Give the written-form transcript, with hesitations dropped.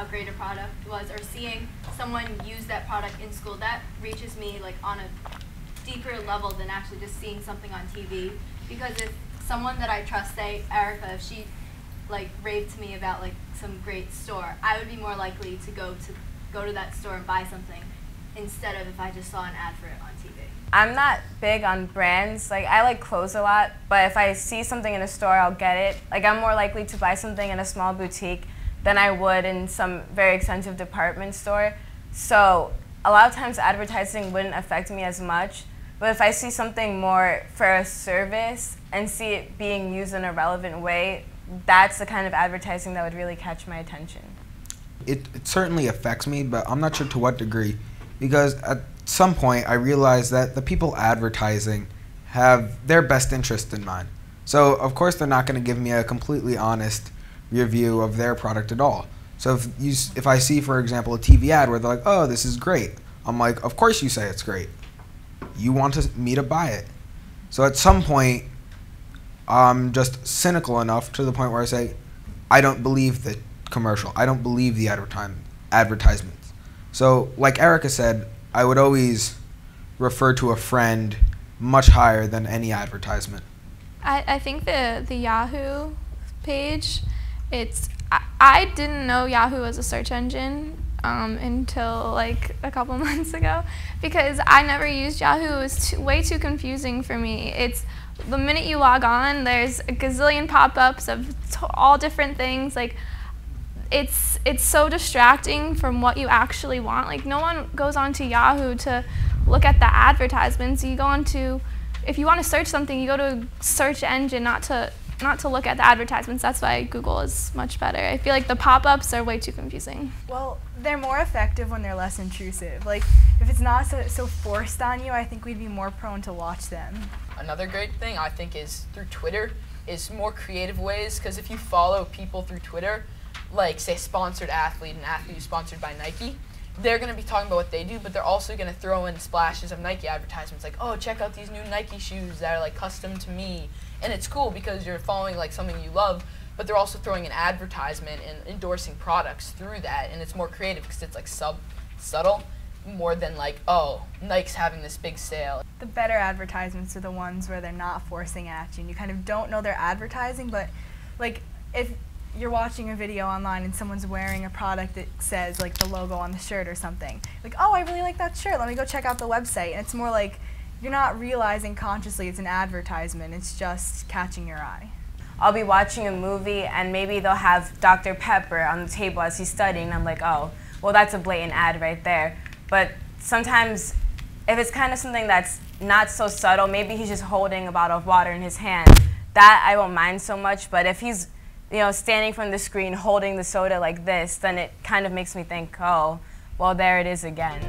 how great a product was, or seeing someone use that product in school, that reaches me like on a deeper level than actually just seeing something on TV. Because if someone that I trust, say Erica, if she like raved to me about like some great store, I would be more likely to go to that store and buy something instead of if I just saw an ad for it on TV. I'm not big on brands. Like, I like clothes a lot, but if I see something in a store, I'll get it. Like, I'm more likely to buy something in a small boutique than I would in some very expensive department store. So a lot of times advertising wouldn't affect me as much, but if I see something more for a service and see it being used in a relevant way, that's the kind of advertising that would really catch my attention. It certainly affects me, but I'm not sure to what degree, because at some point I realized that the people advertising have their best interest in mind. So of course they're not going to give me a completely honest review of their product at all. So if I see, for example, a TV ad where they're like, oh, this is great, I'm like, of course you say it's great. You want me to buy it. So at some point I'm just cynical enough to the point where I say, I don't believe the commercial. I don't believe the advertisements. So like Erica said, I would always refer to a friend much higher than any advertisement. I think the Yahoo page, I didn't know Yahoo was a search engine until like a couple months ago, because I never used Yahoo. It was way too confusing for me. It's the minute you log on, there's a gazillion pop-ups of all different things. Like, it's so distracting from what you actually want. Like, no one goes onto Yahoo to look at the advertisements. You go onto, if you want to search something, you go to a search engine, not to look at the advertisements. That's why Google is much better. I feel like the pop-ups are way too confusing. Well, they're more effective when they're less intrusive. Like, if it's not so forced on you, I think we'd be more prone to watch them. Another great thing I think is through Twitter is more creative ways, because if you follow people through Twitter, like say sponsored athlete, an athlete who's sponsored by Nike, they're going to be talking about what they do, but they're also going to throw in splashes of Nike advertisements, like, oh, check out these new Nike shoes that are like custom to me. And it's cool because you're following like something you love, but they're also throwing an advertisement and endorsing products through that, and it's more creative because it's like subtle, more than like, oh, Nike's having this big sale. The better advertisements are the ones where they're not forcing at you and you kind of don't know they're advertising, but like if you're watching a video online and someone's wearing a product that says like the logo on the shirt or something, like, oh, I really like that shirt, let me go check out the website. And it's more like you're not realizing consciously it's an advertisement, it's just catching your eye. I'll be watching a movie and maybe they'll have Dr. Pepper on the table as he's studying, and I'm like, oh, well, that's a blatant ad right there. But sometimes if it's kind of something that's not so subtle, maybe he's just holding a bottle of water in his hand, that I won't mind so much. But if he's, you know, standing from the screen holding the soda like this, then it kind of makes me think, oh, well, there it is again.